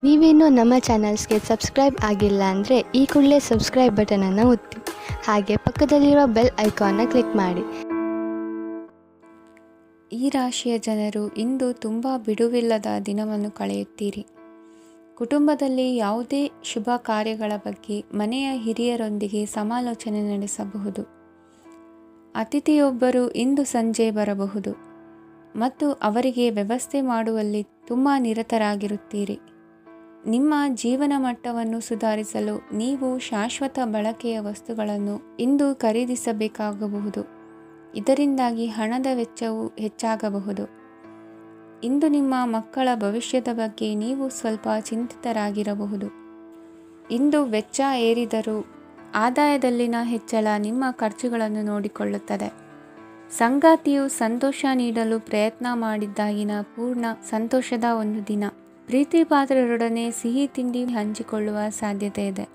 ನೀವೇನೂ ನಮ್ಮ ಚಾನಲ್ಸ್ಗೆ ಸಬ್ಸ್ಕ್ರೈಬ್ ಆಗಿಲ್ಲ ಅಂದರೆ ಈ ಕೂಡಲೇ ಸಬ್ಸ್ಕ್ರೈಬ್ ಬಟನನ್ನು ಒತ್ತಿ, ಹಾಗೆ ಪಕ್ಕದಲ್ಲಿರುವ ಬೆಲ್ ಐಕಾನ್ನ ಕ್ಲಿಕ್ ಮಾಡಿ. ಈ ರಾಶಿಯ ಜನರು ಇಂದು ತುಂಬ ಬಿಡುವಿಲ್ಲದ ದಿನವನ್ನು ಕಳೆಯುತ್ತೀರಿ. ಕುಟುಂಬದಲ್ಲಿ ಯಾವುದೇ ಶುಭ ಕಾರ್ಯಗಳ ಬಗ್ಗೆ ಮನೆಯ ಹಿರಿಯರೊಂದಿಗೆ ಸಮಾಲೋಚನೆ ನಡೆಸಬಹುದು. ಅತಿಥಿಯೊಬ್ಬರು ಇಂದು ಸಂಜೆ ಬರಬಹುದು ಮತ್ತು ಅವರಿಗೆ ವ್ಯವಸ್ಥೆ ಮಾಡುವಲ್ಲಿ ತುಂಬ ನಿರತರಾಗಿರುತ್ತೀರಿ. ನಿಮ್ಮ ಜೀವನ ಮಟ್ಟವನ್ನು ಸುಧಾರಿಸಲು ನೀವು ಶಾಶ್ವತ ಬಳಕೆಯ ವಸ್ತುಗಳನ್ನು ಇಂದು ಖರೀದಿಸಬೇಕಾಗಬಹುದು. ಇದರಿಂದಾಗಿ ಹಣದ ವೆಚ್ಚವು ಹೆಚ್ಚಾಗಬಹುದು. ಇಂದು ನಿಮ್ಮ ಮಕ್ಕಳ ಭವಿಷ್ಯದ ಬಗ್ಗೆ ನೀವು ಸ್ವಲ್ಪ ಚಿಂತಿತರಾಗಿರಬಹುದು. ಇಂದು ವೆಚ್ಚ ಏರಿದರೂ ಆದಾಯದಲ್ಲಿನ ಹೆಚ್ಚಳ ನಿಮ್ಮ ಖರ್ಚುಗಳನ್ನು ನೋಡಿಕೊಳ್ಳುತ್ತದೆ. ಸಂಗಾತಿಯು ಸಂತೋಷ ನೀಡಲು ಪ್ರಯತ್ನ ಮಾಡಿದ್ದಾಗಿನ ಪೂರ್ಣ ಸಂತೋಷದ ಒಂದು ದಿನ. ಪ್ರೀತಿ ಪಾತ್ರರೊಡನೆ ಸಿಹಿ ತಿಂಡಿ ಹಂಚಿಕೊಳ್ಳುವ ಸಾಧ್ಯತೆ ಇದೆ.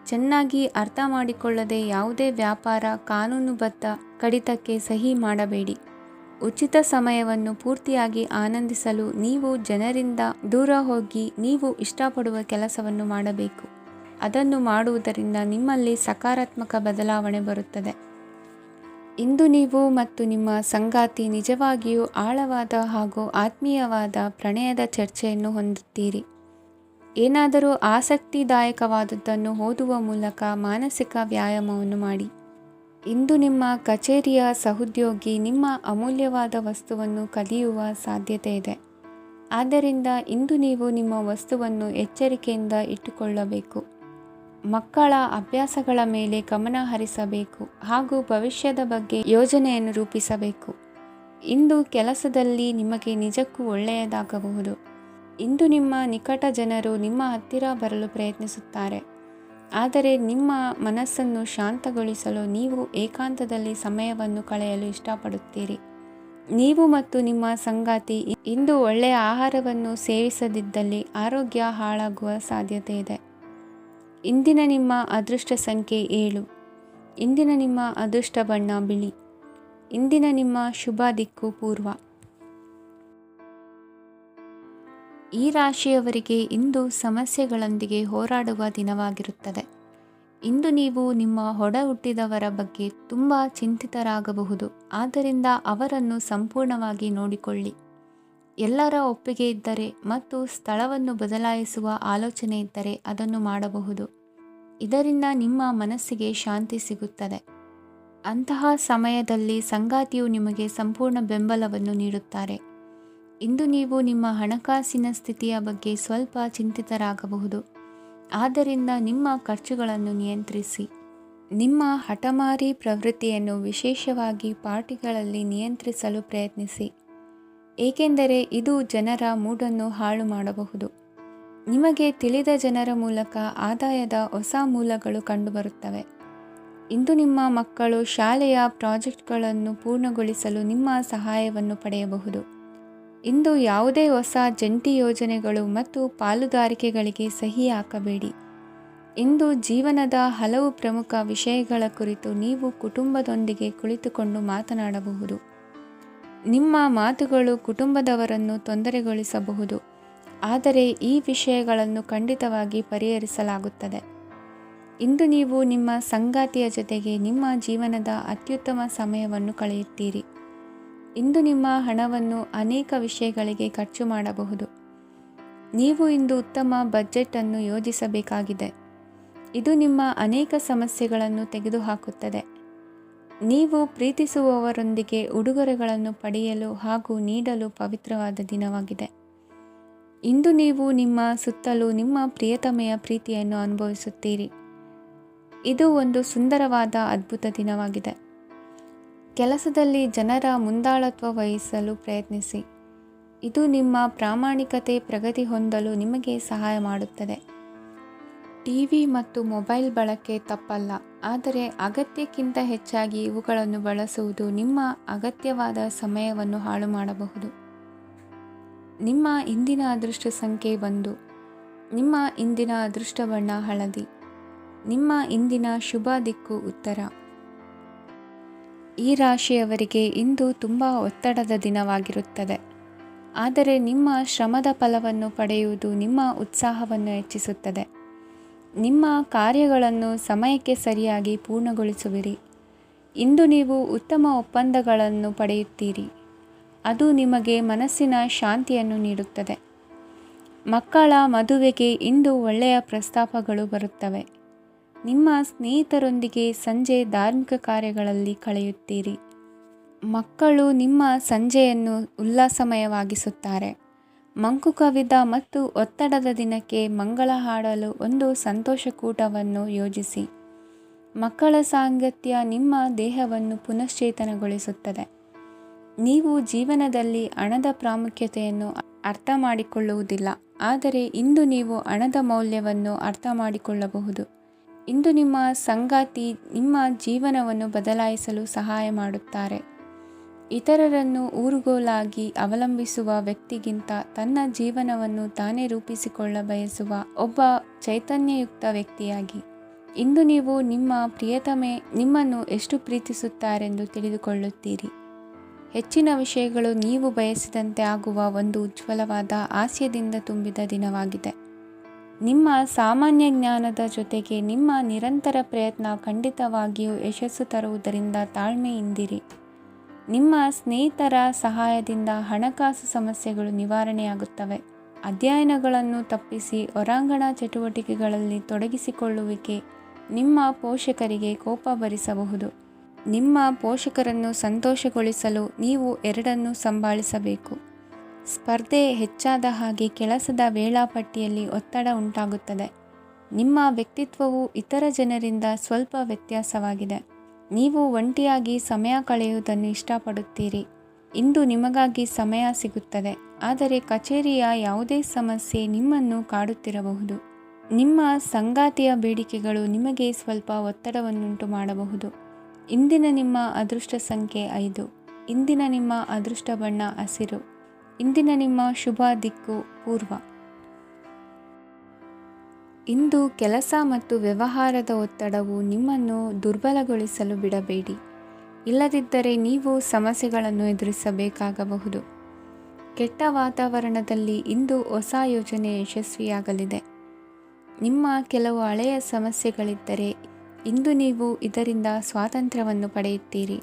ಚೆನ್ನಾಗಿ ಅರ್ಥ ಮಾಡಿಕೊಳ್ಳದೆ ಯಾವುದೇ ವ್ಯಾಪಾರ ಕಾನೂನುಬದ್ಧ ಕಡಿತಕ್ಕೆ ಸಹಿ ಮಾಡಬೇಡಿ. ಉಚಿತ ಸಮಯವನ್ನು ಪೂರ್ತಿಯಾಗಿ ಆನಂದಿಸಲು ನೀವು ಜನರಿಂದ ದೂರ ಹೋಗಿ ನೀವು ಇಷ್ಟಪಡುವ ಕೆಲಸವನ್ನು ಮಾಡಬೇಕು. ಅದನ್ನು ಮಾಡುವುದರಿಂದ ನಿಮ್ಮಲ್ಲಿ ಸಕಾರಾತ್ಮಕ ಬದಲಾವಣೆ ಬರುತ್ತದೆ. ಇಂದು ನೀವು ಮತ್ತು ನಿಮ್ಮ ಸಂಗಾತಿ ನಿಜವಾಗಿಯೂ ಆಳವಾದ ಹಾಗೂ ಆತ್ಮೀಯವಾದ ಪ್ರಣಯದ ಚರ್ಚೆಯನ್ನು ಹೊಂದುತ್ತೀರಿ. ಏನಾದರೂ ಆಸಕ್ತಿದಾಯಕವಾದದ್ದನ್ನು ಓದುವ ಮೂಲಕ ಮಾನಸಿಕ ವ್ಯಾಯಾಮವನ್ನು ಮಾಡಿ. ಇಂದು ನಿಮ್ಮ ಕಚೇರಿಯ ಸಹೋದ್ಯೋಗಿ ನಿಮ್ಮ ಅಮೂಲ್ಯವಾದ ವಸ್ತುವನ್ನು ಕದಿಯುವ ಸಾಧ್ಯತೆ ಇದೆ. ಆದ್ದರಿಂದ ಇಂದು ನೀವು ನಿಮ್ಮ ವಸ್ತುವನ್ನು ಎಚ್ಚರಿಕೆಯಿಂದ ಇಟ್ಟುಕೊಳ್ಳಬೇಕು. ಮಕ್ಕಳ ಅಭ್ಯಾಸಗಳ ಮೇಲೆ ಗಮನ ಹರಿಸಬೇಕು ಹಾಗೂ ಭವಿಷ್ಯದ ಬಗ್ಗೆ ಯೋಜನೆಯನ್ನು ರೂಪಿಸಬೇಕು. ಇಂದು ಕೆಲಸದಲ್ಲಿ ನಿಮಗೆ ನಿಜಕ್ಕೂ ಒಳ್ಳೆಯದಾಗಬಹುದು. ಇಂದು ನಿಮ್ಮ ನಿಕಟ ಜನರು ನಿಮ್ಮ ಹತ್ತಿರ ಬರಲು ಪ್ರಯತ್ನಿಸುತ್ತಾರೆ. ಆದರೆ ನಿಮ್ಮ ಮನಸ್ಸನ್ನು ಶಾಂತಗೊಳಿಸಲು ನೀವು ಏಕಾಂತದಲ್ಲಿ ಸಮಯವನ್ನು ಕಳೆಯಲು ಇಷ್ಟಪಡುತ್ತೀರಿ. ನೀವು ಮತ್ತು ನಿಮ್ಮ ಸಂಗಾತಿ ಇಂದು ಒಳ್ಳೆಯ ಆಹಾರವನ್ನು ಸೇವಿಸದಿದ್ದಲ್ಲಿ ಆರೋಗ್ಯ ಹಾಳಾಗುವ ಸಾಧ್ಯತೆ ಇದೆ. ಇಂದಿನ ನಿಮ್ಮ ಅದೃಷ್ಟ ಸಂಖ್ಯೆ 7. ಇಂದಿನ ನಿಮ್ಮ ಅದೃಷ್ಟ ಬಣ್ಣ ಬಿಳಿ. ಇಂದಿನ ನಿಮ್ಮ ಶುಭ ದಿಕ್ಕು ಪೂರ್ವ. ಈ ರಾಶಿಯವರಿಗೆ ಇಂದು ಸಮಸ್ಯೆಗಳೊಂದಿಗೆ ಹೋರಾಡುವ ದಿನವಾಗಿರುತ್ತದೆ. ಇಂದು ನೀವು ನಿಮ್ಮ ಒಡ ಹುಟ್ಟಿದವರ ಬಗ್ಗೆ ತುಂಬ ಚಿಂತಿತರಾಗಬಹುದು. ಆದ್ದರಿಂದ ಅವರನ್ನು ಸಂಪೂರ್ಣವಾಗಿ ನೋಡಿಕೊಳ್ಳಿ. ಎಲ್ಲರ ಒಪ್ಪಿಗೆ ಇದ್ದರೆ ಮತ್ತು ಸ್ಥಳವನ್ನು ಬದಲಾಯಿಸುವ ಆಲೋಚನೆ ಇದ್ದರೆ ಅದನ್ನು ಮಾಡಬಹುದು. ಇದರಿಂದ ನಿಮ್ಮ ಮನಸ್ಸಿಗೆ ಶಾಂತಿ ಸಿಗುತ್ತದೆ. ಅಂತಹ ಸಮಯದಲ್ಲಿ ಸಂಗಾತಿಯು ನಿಮಗೆ ಸಂಪೂರ್ಣ ಬೆಂಬಲವನ್ನು ನೀಡುತ್ತಾರೆ. ಇಂದು ನೀವು ನಿಮ್ಮ ಹಣಕಾಸಿನ ಸ್ಥಿತಿಯ ಬಗ್ಗೆ ಸ್ವಲ್ಪ ಚಿಂತಿತರಾಗಬಹುದು. ಆದ್ದರಿಂದ ನಿಮ್ಮ ಖರ್ಚುಗಳನ್ನು ನಿಯಂತ್ರಿಸಿ. ನಿಮ್ಮ ಹಠಮಾರಿ ಪ್ರವೃತ್ತಿಯನ್ನು ವಿಶೇಷವಾಗಿ ಪಾರ್ಟಿಗಳಲ್ಲಿ ನಿಯಂತ್ರಿಸಲು ಪ್ರಯತ್ನಿಸಿ, ಏಕೆಂದರೆ ಇದು ಜನರ ಮೂಡನ್ನು ಹಾಳು ಮಾಡಬಹುದು. ನಿಮಗೆ ತಿಳಿದ ಜನರ ಮೂಲಕ ಆದಾಯದ ಹೊಸ ಮೂಲಗಳು ಕಂಡುಬರುತ್ತವೆ. ಇಂದು ನಿಮ್ಮ ಮಕ್ಕಳು ಶಾಲೆಯ ಪ್ರಾಜೆಕ್ಟ್ಗಳನ್ನು ಪೂರ್ಣಗೊಳಿಸಲು ನಿಮ್ಮ ಸಹಾಯವನ್ನು ಪಡೆಯಬಹುದು. ಇಂದು ಯಾವುದೇ ಹೊಸ ಜಂಟಿ ಯೋಜನೆಗಳು ಮತ್ತು ಪಾಲುದಾರಿಕೆಗಳಿಗೆ ಸಹಿ ಹಾಕಬೇಡಿ. ಇಂದು ಜೀವನದ ಹಲವು ಪ್ರಮುಖ ವಿಷಯಗಳ ಕುರಿತು ನೀವು ಕುಟುಂಬದೊಂದಿಗೆ ಕುಳಿತುಕೊಂಡು ಮಾತನಾಡಬಹುದು. ನಿಮ್ಮ ಮಾತುಗಳು ಕುಟುಂಬದವರನ್ನು ತೊಂದರೆಗೊಳಿಸಬಹುದು, ಆದರೆ ಈ ವಿಷಯಗಳನ್ನು ಖಂಡಿತವಾಗಿ ಪರಿಹರಿಸಲಾಗುತ್ತದೆ. ಇಂದು ನೀವು ನಿಮ್ಮ ಸಂಗಾತಿಯ ಜೊತೆಗೆ ನಿಮ್ಮ ಜೀವನದ ಅತ್ಯುತ್ತಮ ಸಮಯವನ್ನು ಕಳೆಯುತ್ತೀರಿ. ಇಂದು ನಿಮ್ಮ ಹಣವನ್ನು ಅನೇಕ ವಿಷಯಗಳಿಗೆ ಖರ್ಚು ಮಾಡಬಹುದು. ನೀವು ಇಂದು ಉತ್ತಮ ಬಜೆಟ್ ಅನ್ನು ಯೋಜಿಸಬೇಕಾಗಿದೆ. ಇದು ನಿಮ್ಮ ಅನೇಕ ಸಮಸ್ಯೆಗಳನ್ನು ತೆಗೆದುಹಾಕುತ್ತದೆ. ನೀವು ಪ್ರೀತಿಸುವವರೊಂದಿಗೆ ಉಡುಗೊರೆಗಳನ್ನು ಪಡೆಯಲು ಹಾಗೂ ನೀಡಲು ಪವಿತ್ರವಾದ ದಿನವಾಗಿದೆ. ಇಂದು ನೀವು ನಿಮ್ಮ ಸುತ್ತಲೂ ನಿಮ್ಮ ಪ್ರಿಯತಮೆಯ ಪ್ರೀತಿಯನ್ನು ಅನುಭವಿಸುತ್ತೀರಿ. ಇದು ಒಂದು ಸುಂದರವಾದ ಅದ್ಭುತ ದಿನವಾಗಿದೆ. ಕೆಲಸದಲ್ಲಿ ಜನರ ಮುಂದಾಳತ್ವ ವಹಿಸಲು ಪ್ರಯತ್ನಿಸಿ. ಇದು ನಿಮ್ಮ ಪ್ರಾಮಾಣಿಕತೆ ಪ್ರಗತಿ ಹೊಂದಲು ನಿಮಗೆ ಸಹಾಯ ಮಾಡುತ್ತದೆ. ಟಿವಿ ಮತ್ತು ಮೊಬೈಲ್ ಬಳಕೆ ತಪ್ಪಲ್ಲ, ಆದರೆ ಅಗತ್ಯಕ್ಕಿಂತ ಹೆಚ್ಚಾಗಿ ಇವುಗಳನ್ನು ಬಳಸುವುದು ನಿಮ್ಮ ಅಗತ್ಯವಾದ ಸಮಯವನ್ನು ಹಾಳು ಮಾಡಬಹುದು. ನಿಮ್ಮ ಇಂದಿನ ಅದೃಷ್ಟ ಸಂಖ್ಯೆ 1. ನಿಮ್ಮ ಇಂದಿನ ಅದೃಷ್ಟ ಬಣ್ಣ ಹಳದಿ. ನಿಮ್ಮ ಇಂದಿನ ಶುಭ ದಿಕ್ಕು ಉತ್ತರ. ಈ ರಾಶಿಯವರಿಗೆ ಇಂದು ತುಂಬ ಒತ್ತಡದ ದಿನವಾಗಿರುತ್ತದೆ. ಆದರೆ ನಿಮ್ಮ ಶ್ರಮದ ಫಲವನ್ನು ಪಡೆಯುವುದು ನಿಮ್ಮ ಉತ್ಸಾಹವನ್ನು ಹೆಚ್ಚಿಸುತ್ತದೆ. ನಿಮ್ಮ ಕಾರ್ಯಗಳನ್ನು ಸಮಯಕ್ಕೆ ಸರಿಯಾಗಿ ಪೂರ್ಣಗೊಳಿಸುವಿರಿ. ಇಂದು ನೀವು ಉತ್ತಮ ಒಪ್ಪಂದಗಳನ್ನು ಪಡೆಯುತ್ತೀರಿ. ಅದು ನಿಮಗೆ ಮನಸ್ಸಿನ ಶಾಂತಿಯನ್ನು ನೀಡುತ್ತದೆ. ಮಕ್ಕಳ ಮದುವೆಗೆ ಇಂದು ಒಳ್ಳೆಯ ಪ್ರಸ್ತಾಪಗಳು ಬರುತ್ತವೆ. ನಿಮ್ಮ ಸ್ನೇಹಿತರೊಂದಿಗೆ ಸಂಜೆ ಧಾರ್ಮಿಕ ಕಾರ್ಯಗಳಲ್ಲಿ ಕಳೆಯುತ್ತೀರಿ. ಮಕ್ಕಳು ನಿಮ್ಮ ಸಂಜೆಯನ್ನು ಉಲ್ಲಾಸಮಯವಾಗಿಸುತ್ತಾರೆ. ಮಂಕು ಕವಿದ ಮತ್ತು ಒತ್ತಡದ ದಿನಕ್ಕೆ ಮಂಗಳ ಹಾಡಲು ಒಂದು ಸಂತೋಷಕೂಟವನ್ನು ಯೋಜಿಸಿ. ಮಕ್ಕಳ ಸಾಂಗತ್ಯ ನಿಮ್ಮ ದೇಹವನ್ನು ಪುನಶ್ಚೇತನಗೊಳಿಸುತ್ತದೆ. ನೀವು ಜೀವನದಲ್ಲಿ ಹಣದ ಪ್ರಾಮುಖ್ಯತೆಯನ್ನು ಅರ್ಥ ಮಾಡಿಕೊಳ್ಳುವುದಿಲ್ಲ, ಆದರೆ ಇಂದು ನೀವು ಹಣದ ಮೌಲ್ಯವನ್ನು ಅರ್ಥ ಮಾಡಿಕೊಳ್ಳಬಹುದು. ಇಂದು ನಿಮ್ಮ ಸಂಗಾತಿ ನಿಮ್ಮ ಜೀವನವನ್ನು ಬದಲಾಯಿಸಲು ಸಹಾಯ ಮಾಡುತ್ತಾರೆ. ಇತರರನ್ನು ಊರುಗೋಲಾಗಿ ಅವಲಂಬಿಸುವ ವ್ಯಕ್ತಿಗಿಂತ ತನ್ನ ಜೀವನವನ್ನು ತಾನೇ ರೂಪಿಸಿಕೊಳ್ಳ ಬಯಸುವ ಒಬ್ಬ ಚೈತನ್ಯಯುಕ್ತ ವ್ಯಕ್ತಿಯಾಗಿ. ಇಂದು ನೀವು ನಿಮ್ಮ ಪ್ರಿಯತಮೆ ನಿಮ್ಮನ್ನು ಎಷ್ಟು ಪ್ರೀತಿಸುತ್ತಾರೆಂದು ತಿಳಿದುಕೊಳ್ಳುತ್ತೀರಿ. ಹೆಚ್ಚಿನ ವಿಷಯಗಳು ನೀವು ಬಯಸಿದಂತೆ ಆಗುವ ಒಂದು ಉಜ್ವಲವಾದ ಹಾಸ್ಯದಿಂದ ತುಂಬಿದ ದಿನವಾಗಿದೆ. ನಿಮ್ಮ ಸಾಮಾನ್ಯ ಜ್ಞಾನದ ಜೊತೆಗೆ ನಿಮ್ಮ ನಿರಂತರ ಪ್ರಯತ್ನ ಖಂಡಿತವಾಗಿಯೂ ಯಶಸ್ಸು ತರುವುದರಿಂದ ತಾಳ್ಮೆಯಿಂದಿರಿ. ನಿಮ್ಮ ಸ್ನೇಹಿತರ ಸಹಾಯದಿಂದ ಹಣಕಾಸು ಸಮಸ್ಯೆಗಳು ನಿವಾರಣೆಯಾಗುತ್ತವೆ. ಅಧ್ಯಯನಗಳನ್ನು ತಪ್ಪಿಸಿ ಹೊರಾಂಗಣ ಚಟುವಟಿಕೆಗಳಲ್ಲಿ ತೊಡಗಿಸಿಕೊಳ್ಳುವಿಕೆ ನಿಮ್ಮ ಪೋಷಕರಿಗೆ ಕೋಪ ಭರಿಸಬಹುದು. ನಿಮ್ಮ ಪೋಷಕರನ್ನು ಸಂತೋಷಗೊಳಿಸಲು ನೀವು ಎರಡನ್ನೂ ಸಂಭಾಳಿಸಬೇಕು. ಸ್ಪರ್ಧೆ ಹೆಚ್ಚಾದ ಹಾಗೆ ಕೆಲಸದ ವೇಳಾಪಟ್ಟಿಯಲ್ಲಿ ಒತ್ತಡ ಉಂಟಾಗುತ್ತದೆ. ನಿಮ್ಮ ವ್ಯಕ್ತಿತ್ವವು ಇತರ ಜನರಿಂದ ಸ್ವಲ್ಪ ವ್ಯತ್ಯಾಸವಾಗಿದೆ. ನೀವು ಒಂಟಿಯಾಗಿ ಸಮಯ ಕಳೆಯುವುದನ್ನು ಇಷ್ಟಪಡುತ್ತೀರಿ. ಇಂದು ನಿಮಗಾಗಿ ಸಮಯ ಸಿಗುತ್ತದೆ, ಆದರೆ ಕಚೇರಿಯ ಯಾವುದೇ ಸಮಸ್ಯೆ ನಿಮ್ಮನ್ನು ಕಾಡುತ್ತಿರಬಹುದು. ನಿಮ್ಮ ಸಂಗಾತಿಯ ಬೇಡಿಕೆಗಳು ನಿಮಗೆ ಸ್ವಲ್ಪ ಒತ್ತಡವನ್ನುಂಟು ಮಾಡಬಹುದು. ಇಂದಿನ ನಿಮ್ಮ ಅದೃಷ್ಟ ಸಂಖ್ಯೆ 5. ಇಂದಿನ ನಿಮ್ಮ ಅದೃಷ್ಟ ಬಣ್ಣ ಹಸಿರು. ಇಂದಿನ ನಿಮ್ಮ ಶುಭ ದಿಕ್ಕು ಪೂರ್ವ. ಇಂದು ಕೆಲಸ ಮತ್ತು ವ್ಯವಹಾರದ ಒತ್ತಡವು ನಿಮ್ಮನ್ನು ದುರ್ಬಲಗೊಳಿಸಲು ಬಿಡಬೇಡಿ. ಇಲ್ಲದಿದ್ದರೆ ನೀವು ಸಮಸ್ಯೆಗಳನ್ನು ಎದುರಿಸಬೇಕಾಗಬಹುದು. ಕೆಟ್ಟ ವಾತಾವರಣದಲ್ಲಿ ಇಂದು ಹೊಸ ಯೋಜನೆ ಯಶಸ್ವಿಯಾಗಲಿದೆ. ನಿಮ್ಮ ಕೆಲವು ಹಳೆಯ ಸಮಸ್ಯೆಗಳಿದ್ದರೆ ಇಂದು ನೀವು ಇದರಿಂದ ಸ್ವಾತಂತ್ರ್ಯವನ್ನು ಪಡೆಯುತ್ತೀರಿ.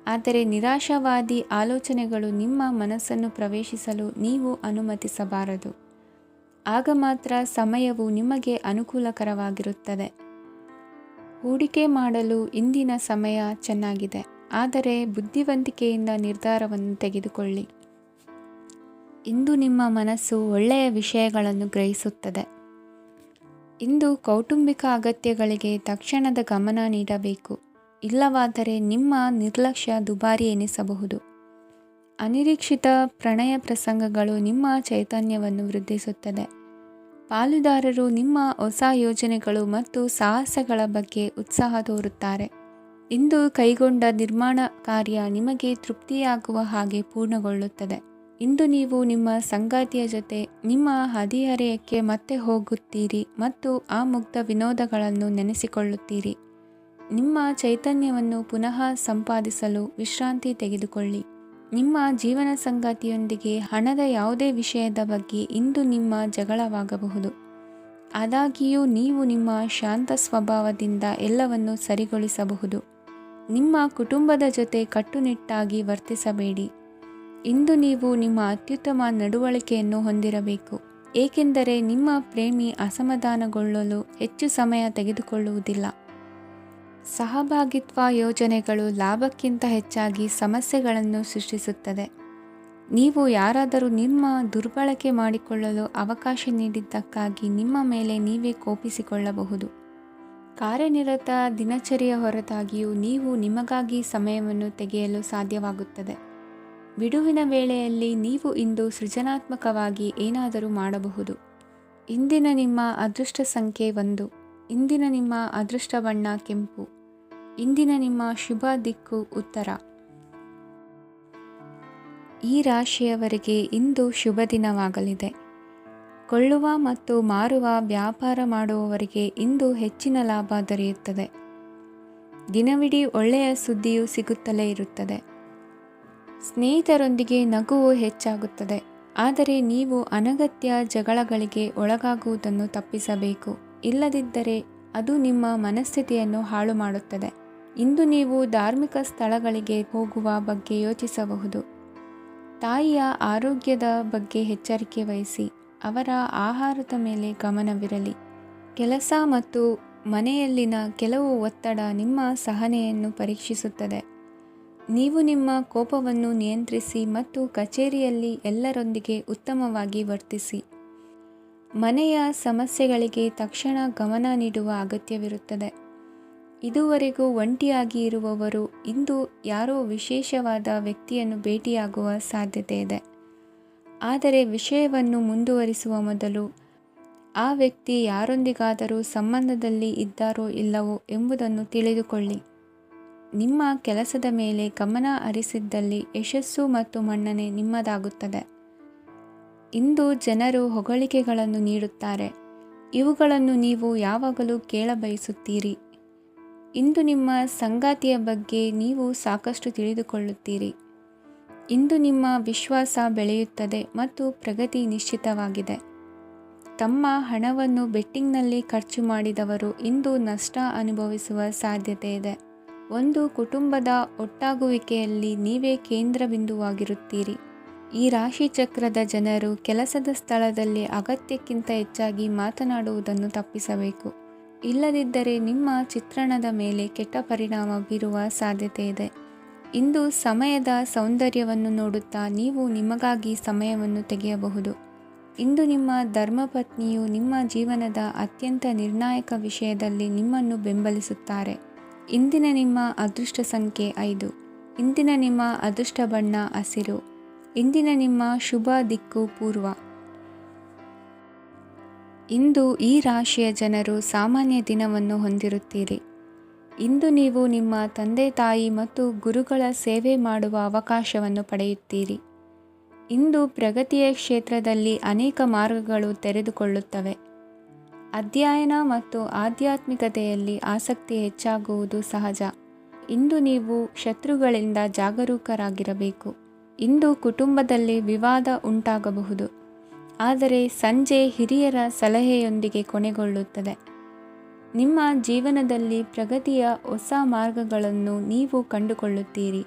ಆದರೆ ನಿರಾಶಾವಾದಿ ಆಲೋಚನೆಗಳು ನಿಮ್ಮ ಮನಸ್ಸನ್ನು ಪ್ರವೇಶಿಸಲು ನೀವು ಅನುಮತಿಸಬಾರದು. ಆಗ ಮಾತ್ರ ಸಮಯವು ನಿಮಗೆ ಅನುಕೂಲಕರವಾಗಿರುತ್ತದೆ. ಹೂಡಿಕೆ ಮಾಡಲು ಇಂದಿನ ಸಮಯ ಚೆನ್ನಾಗಿದೆ, ಆದರೆ ಬುದ್ಧಿವಂತಿಕೆಯಿಂದ ನಿರ್ಧಾರವನ್ನು ತೆಗೆದುಕೊಳ್ಳಿ. ಇಂದು ನಿಮ್ಮ ಮನಸ್ಸು ಒಳ್ಳೆಯ ವಿಷಯಗಳನ್ನು ಗ್ರಹಿಸುತ್ತದೆ. ಇಂದು ಕೌಟುಂಬಿಕ ಅಗತ್ಯಗಳಿಗೆ ತಕ್ಷಣದ ಗಮನ ನೀಡಬೇಕು. ಇಲ್ಲವಾದರೆ ನಿಮ್ಮ ನಿರ್ಲಕ್ಷ್ಯ ದುಬಾರಿ ಎನಿಸಬಹುದು. ಅನಿರೀಕ್ಷಿತ ಪ್ರಣಯ ಪ್ರಸಂಗಗಳು ನಿಮ್ಮ ಚೈತನ್ಯವನ್ನು ವೃದ್ಧಿಸುತ್ತದೆ. ಪಾಲುದಾರರು ನಿಮ್ಮ ಹೊಸ ಯೋಜನೆಗಳು ಮತ್ತು ಸಾಹಸಗಳ ಬಗ್ಗೆ ಉತ್ಸಾಹ ತೋರುತ್ತಾರೆ. ಇಂದು ಕೈಗೊಂಡ ನಿರ್ಮಾಣ ಕಾರ್ಯ ನಿಮಗೆ ತೃಪ್ತಿಯಾಗುವ ಹಾಗೆ ಪೂರ್ಣಗೊಳ್ಳುತ್ತದೆ. ಇಂದು ನೀವು ನಿಮ್ಮ ಸಂಗಾತಿಯ ಜೊತೆ ನಿಮ್ಮ ಹದಿಹರೆಯಕ್ಕೆ ಮತ್ತೆ ಹೋಗುತ್ತೀರಿ ಮತ್ತು ಆ ಮುಗ್ಧ ವಿನೋದಗಳನ್ನು ನೆನೆಸಿಕೊಳ್ಳುತ್ತೀರಿ. ನಿಮ್ಮ ಚೈತನ್ಯವನ್ನು ಪುನಃ ಸಂಪಾದಿಸಲು ವಿಶ್ರಾಂತಿ ತೆಗೆದುಕೊಳ್ಳಿ. ನಿಮ್ಮ ಜೀವನ ಸಂಗಾತಿಯೊಂದಿಗೆ ಹಣದ ಯಾವುದೇ ವಿಷಯದ ಬಗ್ಗೆ ಇಂದು ನಿಮ್ಮ ಜಗಳವಾಗಬಹುದು. ಆದಾಗ್ಯೂ ನೀವು ನಿಮ್ಮ ಶಾಂತ ಸ್ವಭಾವದಿಂದ ಎಲ್ಲವನ್ನು ಸರಿಗೊಳಿಸಬಹುದು. ನಿಮ್ಮ ಕುಟುಂಬದ ಜೊತೆ ಕಟ್ಟುನಿಟ್ಟಾಗಿ ವರ್ತಿಸಬೇಡಿ. ಇಂದು ನೀವು ನಿಮ್ಮ ಅತ್ಯುತ್ತಮ ನಡವಳಿಕೆಯನ್ನು ಹೊಂದಿರಬೇಕು, ಏಕೆಂದರೆ ನಿಮ್ಮ ಪ್ರೇಮಿ ಅಸಮಾಧಾನಗೊಳ್ಳಲು ಹೆಚ್ಚು ಸಮಯ ತೆಗೆದುಕೊಳ್ಳುವುದಿಲ್ಲ. ಸಹಭಾಗಿತ್ವ ಯೋಜನೆಗಳು ಲಾಭಕ್ಕಿಂತ ಹೆಚ್ಚಾಗಿ ಸಮಸ್ಯೆಗಳನ್ನು ಸೃಷ್ಟಿಸುತ್ತದೆ. ನೀವು ಯಾರಾದರೂ ನಿಮ್ಮ ದುರ್ಬಳಕೆ ಮಾಡಿಕೊಳ್ಳಲು ಅವಕಾಶ ನೀಡಿದ್ದಕ್ಕಾಗಿ ನಿಮ್ಮ ಮೇಲೆ ನೀವೇ ಕೋಪಿಸಿಕೊಳ್ಳಬಹುದು. ಕಾರ್ಯನಿರತ ದಿನಚರಿಯ ಹೊರತಾಗಿಯೂ ನೀವು ನಿಮಗಾಗಿ ಸಮಯವನ್ನು ತೆಗೆಯಲು ಸಾಧ್ಯವಾಗುತ್ತದೆ. ಬಿಡುವಿನ ವೇಳೆಯಲ್ಲಿ ನೀವು ಇಂದು ಸೃಜನಾತ್ಮಕವಾಗಿ ಏನಾದರೂ ಮಾಡಬಹುದು. ಇಂದಿನ ನಿಮ್ಮ ಅದೃಷ್ಟ ಸಂಖ್ಯೆ 1. ಇಂದಿನ ನಿಮ್ಮ ಅದೃಷ್ಟ ಬಣ್ಣ ಕೆಂಪು. ಇಂದಿನ ನಿಮ್ಮ ಶುಭ ದಿಕ್ಕು ಉತ್ತರ. ಈ ರಾಶಿಯವರಿಗೆ ಇಂದು ಶುಭ ದಿನವಾಗಲಿದೆ. ಕೊಳ್ಳುವ ಮತ್ತು ಮಾರುವ ವ್ಯಾಪಾರ ಮಾಡುವವರಿಗೆ ಇಂದು ಹೆಚ್ಚಿನ ಲಾಭ ದೊರೆಯುತ್ತದೆ. ದಿನವಿಡೀ ಒಳ್ಳೆಯ ಸುದ್ದಿಯು ಸಿಗುತ್ತಲೇ ಇರುತ್ತದೆ. ಸ್ನೇಹಿತರೊಂದಿಗೆ ನಗುವು ಹೆಚ್ಚಾಗುತ್ತದೆ. ಆದರೆ ನೀವು ಅನಗತ್ಯ ಜಗಳಗಳಿಗೆ ಒಳಗಾಗುವುದನ್ನು ತಪ್ಪಿಸಬೇಕು. ಇಲ್ಲದಿದ್ದರೆ ಅದು ನಿಮ್ಮ ಮನಸ್ಥಿತಿಯನ್ನು ಹಾಳು ಮಾಡುತ್ತದೆ. ಇಂದು ನೀವು ಧಾರ್ಮಿಕ ಸ್ಥಳಗಳಿಗೆ ಹೋಗುವ ಬಗ್ಗೆ ಯೋಚಿಸಬಹುದು. ತಾಯಿಯ ಆರೋಗ್ಯದ ಬಗ್ಗೆ ಎಚ್ಚರಿಕೆ ವಹಿಸಿ. ಅವರ ಆಹಾರದ ಮೇಲೆ ಗಮನವಿರಲಿ. ಕೆಲಸ ಮತ್ತು ಮನೆಯಲ್ಲಿನ ಕೆಲವು ಒತ್ತಡ ನಿಮ್ಮ ಸಹನೆಯನ್ನು ಪರೀಕ್ಷಿಸುತ್ತದೆ. ನೀವು ನಿಮ್ಮ ಕೋಪವನ್ನು ನಿಯಂತ್ರಿಸಿ ಮತ್ತು ಕಚೇರಿಯಲ್ಲಿ ಎಲ್ಲರೊಂದಿಗೆ ಉತ್ತಮವಾಗಿ ವರ್ತಿಸಿ. ಮನೆಯ ಸಮಸ್ಯೆಗಳಿಗೆ ತಕ್ಷಣ ಗಮನ ನೀಡುವ ಅಗತ್ಯವಿರುತ್ತದೆ. ಇದುವರೆಗೂ ಒಂಟಿಯಾಗಿ ಇರುವವರು ಇಂದು ಯಾರೋ ವಿಶೇಷವಾದ ವ್ಯಕ್ತಿಯನ್ನು ಭೇಟಿಯಾಗುವ ಸಾಧ್ಯತೆ ಇದೆ. ಆದರೆ ವಿಷಯವನ್ನು ಮುಂದುವರಿಸುವ ಮೊದಲು ಆ ವ್ಯಕ್ತಿ ಯಾರೊಂದಿಗಾದರೂ ಸಂಬಂಧದಲ್ಲಿ ಇದ್ದಾರೋ ಇಲ್ಲವೋ ಎಂಬುದನ್ನು ತಿಳಿದುಕೊಳ್ಳಿ. ನಿಮ್ಮ ಕೆಲಸದ ಮೇಲೆ ಗಮನ ಹರಿಸಿದ್ದಲ್ಲಿ ಯಶಸ್ಸು ಮತ್ತು ಮನ್ನಣೆ ನಿಮ್ಮದಾಗುತ್ತದೆ. ಇಂದು ಜನರು ಹೊಗಳಿಕೆಗಳನ್ನು ನೀಡುತ್ತಾರೆ. ಇವುಗಳನ್ನು ನೀವು ಯಾವಾಗಲೂ ಕೇಳಬಯಸುತ್ತೀರಿ. ಇಂದು ನಿಮ್ಮ ಸಂಗಾತಿಯ ಬಗ್ಗೆ ನೀವು ಸಾಕಷ್ಟು ತಿಳಿದುಕೊಳ್ಳುತ್ತೀರಿ. ಇಂದು ನಿಮ್ಮ ವಿಶ್ವಾಸ ಬೆಳೆಯುತ್ತದೆ ಮತ್ತು ಪ್ರಗತಿ ನಿಶ್ಚಿತವಾಗಿದೆ. ತಮ್ಮ ಹಣವನ್ನು ಬೆಟ್ಟಿಂಗ್ನಲ್ಲಿ ಖರ್ಚು ಮಾಡಿದವರು ಇಂದು ನಷ್ಟ ಅನುಭವಿಸುವ ಸಾಧ್ಯತೆ ಇದೆ. ಒಂದು ಕುಟುಂಬದ ಒಟ್ಟಾಗುವಿಕೆಯಲ್ಲಿ ನೀವೇ ಕೇಂದ್ರಬಿಂದುವಾಗಿರುತ್ತೀರಿ. ಈ ರಾಶಿ ಚಕ್ರದ ಜನರು ಕೆಲಸದ ಸ್ಥಳದಲ್ಲಿ ಅಗತ್ಯಕ್ಕಿಂತ ಹೆಚ್ಚಾಗಿ ಮಾತನಾಡುವುದನ್ನು ತಪ್ಪಿಸಬೇಕು. ಇಲ್ಲದಿದ್ದರೆ ನಿಮ್ಮ ಚಿತ್ರಣದ ಮೇಲೆ ಕೆಟ್ಟ ಪರಿಣಾಮ ಬೀರುವ ಸಾಧ್ಯತೆ ಇದೆ. ಇಂದು ಸಮಯದ ಸೌಂದರ್ಯವನ್ನು ನೋಡುತ್ತಾ ನೀವು ನಿಮಗಾಗಿ ಸಮಯವನ್ನು ತೆಗೆಯಬಹುದು. ಇಂದು ನಿಮ್ಮ ಧರ್ಮಪತ್ನಿಯು ನಿಮ್ಮ ಜೀವನದ ಅತ್ಯಂತ ನಿರ್ಣಾಯಕ ವಿಷಯದಲ್ಲಿ ನಿಮ್ಮನ್ನು ಬೆಂಬಲಿಸುತ್ತಾರೆ. ಇಂದಿನ ನಿಮ್ಮ ಅದೃಷ್ಟ ಸಂಖ್ಯೆ 5. ಇಂದಿನ ನಿಮ್ಮ ಅದೃಷ್ಟ ಬಣ್ಣ ಹಸಿರು. ಇಂದಿನ ನಿಮ್ಮ ಶುಭ ದಿಕ್ಕು ಪೂರ್ವ. ಇಂದು ಈ ರಾಶಿಯ ಜನರು ಸಾಮಾನ್ಯ ದಿನವನ್ನು ಹೊಂದಿರುತ್ತೀರಿ. ಇಂದು ನೀವು ನಿಮ್ಮ ತಂದೆ ತಾಯಿ ಮತ್ತು ಗುರುಗಳ ಸೇವೆ ಮಾಡುವ ಅವಕಾಶವನ್ನು ಪಡೆಯುತ್ತೀರಿ. ಇಂದು ಪ್ರಗತಿಯ ಕ್ಷೇತ್ರದಲ್ಲಿ ಅನೇಕ ಮಾರ್ಗಗಳು ತೆರೆದುಕೊಳ್ಳುತ್ತವೆ. ಅಧ್ಯಯನ ಮತ್ತು ಆಧ್ಯಾತ್ಮಿಕತೆಯಲ್ಲಿ ಆಸಕ್ತಿ ಹೆಚ್ಚಾಗುವುದು ಸಹಜ. ಇಂದು ನೀವು ಶತ್ರುಗಳಿಂದ ಜಾಗರೂಕರಾಗಿರಬೇಕು. ಇಂದು ಕುಟುಂಬದಲ್ಲಿ ವಿವಾದ ಉಂಟಾಗಬಹುದು, ಆದರೆ ಸಂಜೆ ಹಿರಿಯರ ಸಲಹೆಯೊಂದಿಗೆ ಕೊನೆಗೊಳ್ಳುತ್ತದೆ. ನಿಮ್ಮ ಜೀವನದಲ್ಲಿ ಪ್ರಗತಿಯ ಹೊಸ ಮಾರ್ಗಗಳನ್ನು ನೀವು ಕಂಡುಕೊಳ್ಳುತ್ತೀರಿ.